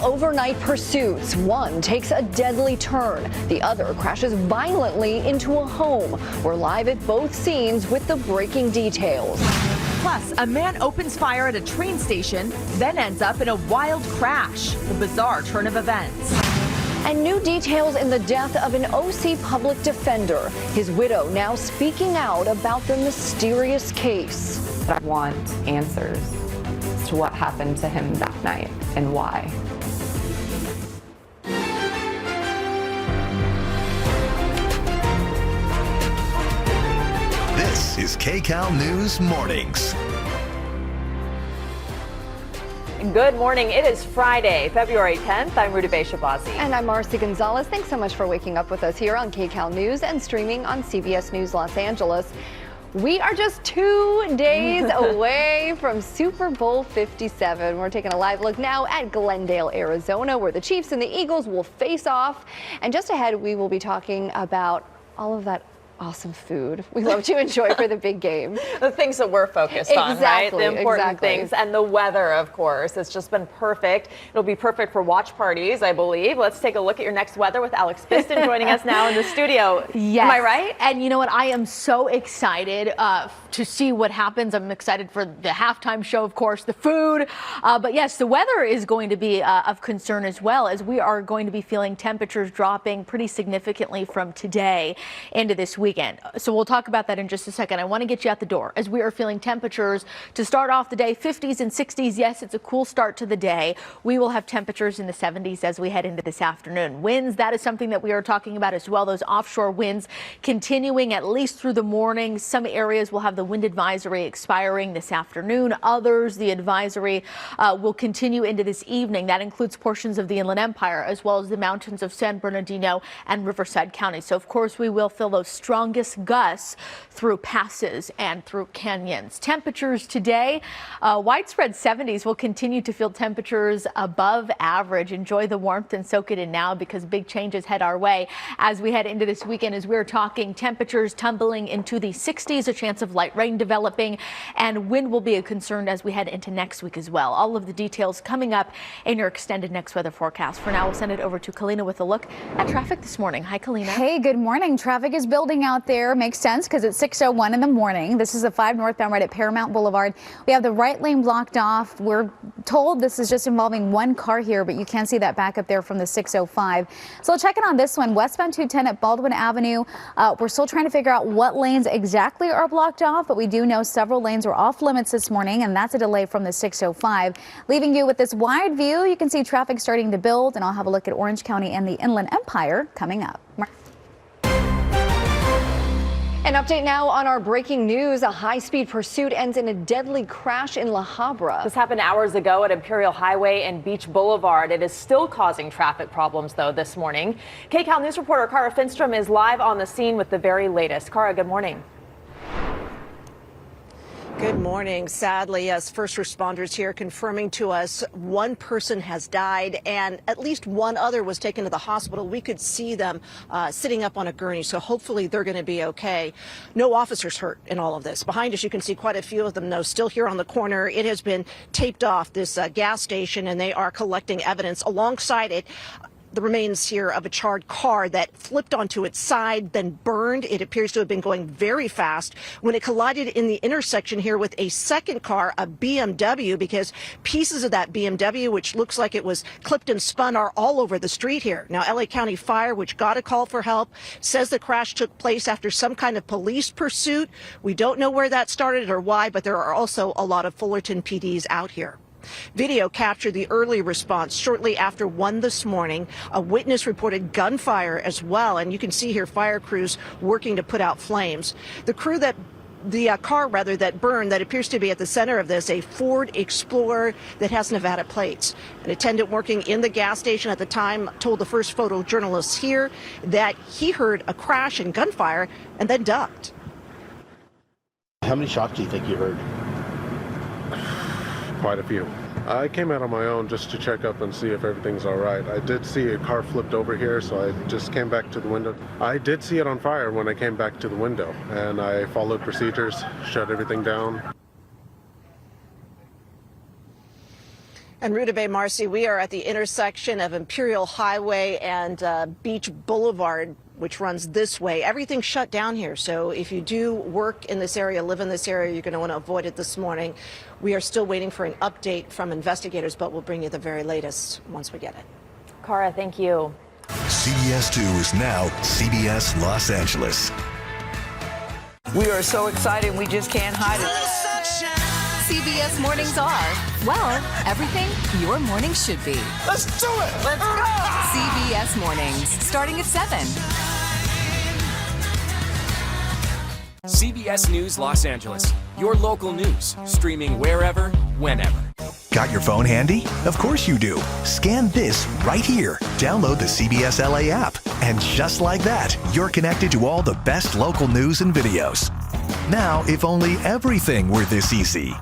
overnight pursuits. One takes a deadly turn. The other crashes violently into a home. We're live at both scenes with the breaking details. Plus, a man opens fire at a train station, then ends up in a wild crash. The bizarre turn of events. And new details in the death of an OC public defender. His widow now speaking out about the mysterious case. I want answers to what happened to him that night and why. This is KCAL News Mornings. Good morning. It is Friday, February 10th. I'm Rudabeh Shabazi. And I'm Marcy Gonzalez. Thanks so much for waking up with us here on KCAL News and streaming on CBS News Los Angeles. We are just 2 days away from Super Bowl 57. We're taking a live look now at Glendale, Arizona, where the Chiefs and the Eagles will face off. And just ahead, we will be talking about all of that awesome food we love to enjoy for the big game. The things that we're focused on, right? The important things. And the weather, of course. It's just been perfect. It'll be perfect for watch parties, I believe. Let's take a look at your next weather with Alex Piston joining us now in the studio. Yes. Am I right? And you know what? I am so excited to see what happens. I'm excited for the halftime show, of course, the food. But yes, the weather is going to be of concern as well, as we are going to be feeling temperatures dropping pretty significantly from today into this weekend. So we'll talk about that in just a second. I want to get you out the door as we are feeling temperatures to start off the day, 50s and 60s. Yes, it's a cool start to the day. We will have temperatures in the 70s as we head into this afternoon. Winds, that is something that we are talking about as well. Those offshore winds continuing at least through the morning. Some areas will have the wind advisory expiring this afternoon. Others, the advisory will continue into this evening. That includes portions of the Inland Empire as well as the mountains of San Bernardino and Riverside County. So, of course, we will feel those strongest gusts through passes and through canyons. Temperatures today, widespread 70s. We'll continue to feel temperatures above average. Enjoy the warmth and soak it in now, because big changes head our way as we head into this weekend. As we're talking temperatures tumbling into the 60s, a chance of light rain developing, and wind will be a concern as we head into next week as well. All of the details coming up in your extended next weather forecast. For now, we'll send it over to Kalina with a look at traffic this morning. Hi, Kalina. Hey, good morning. Traffic is building out there. Makes sense because it's 6:01 in the morning. This is the 5 northbound right at Paramount Boulevard. We have the right lane blocked off. We're told this is just involving one car here, but you can see that back up there from the 605. So checking on this one, westbound 210 at Baldwin Avenue. We're still trying to figure out what lanes exactly are blocked off, but we do know several lanes were off limits this morning, and that's a delay from the 605. Leaving you with this wide view, you can see traffic starting to build, and I'll have a look at Orange County and the Inland Empire coming up. An update now on our breaking news. A high-speed pursuit ends in a deadly crash in La Habra. This happened hours ago at Imperial Highway and Beach Boulevard. It is still causing traffic problems, though, this morning. KCAL News reporter Kara Finstrom is live on the scene with the very latest. Kara, good morning. Good morning. Sadly, yes, first responders here confirming to us one person has died and at least one other was taken to the hospital. We could see them sitting up on a gurney, so hopefully they're going to be okay. No officers hurt in all of this. Behind us, you can see quite a few of them, though, still here on the corner. It has been taped off, this gas station, and they are collecting evidence. Alongside it, the remains here of a charred car that flipped onto its side, then burned. It appears to have been going very fast when it collided in the intersection here with a second car, a BMW, because pieces of that BMW, which looks like it was clipped and spun, are all over the street here. Now, LA County Fire, which got a call for help, says the crash took place after some kind of police pursuit. We don't know where that started or why, but there are also a lot of Fullerton PDs out here. Video captured the early response shortly after 1 this morning. A witness reported gunfire as well, and you can see here fire crews working to put out flames. The car that burned, that appears to be at the center of this, a Ford Explorer that has Nevada plates. An attendant working in the gas station at the time told the first photojournalists here that he heard a crash and gunfire and then ducked. How many shots do you think you heard? Quite a few. I came out on my own just to check up and see if everything's all right. I did see a car flipped over here, so I just came back to the window. I did see it on fire when I came back to the window, and I followed procedures, shut everything down. And Ruta Bay, Marcy, we are at the intersection of Imperial Highway and Beach Boulevard, which runs this way. Everything's shut down here. So if you do work in this area, live in this area, you're going to want to avoid it this morning. We are still waiting for an update from investigators, but we'll bring you the very latest once we get it. Cara, thank you. CBS 2 is now CBS Los Angeles. We are so excited, we just can't hide it. CBS mornings are, well, everything your morning should be. Let's do it! Let's go! CBS mornings, starting at 7. CBS News Los Angeles, your local news, streaming wherever, whenever. Got your phone handy? Of course you do. Scan this right here. Download the Cbsla app. And just like that, you're connected to all the best local news and videos. Now, if only everything were this easy.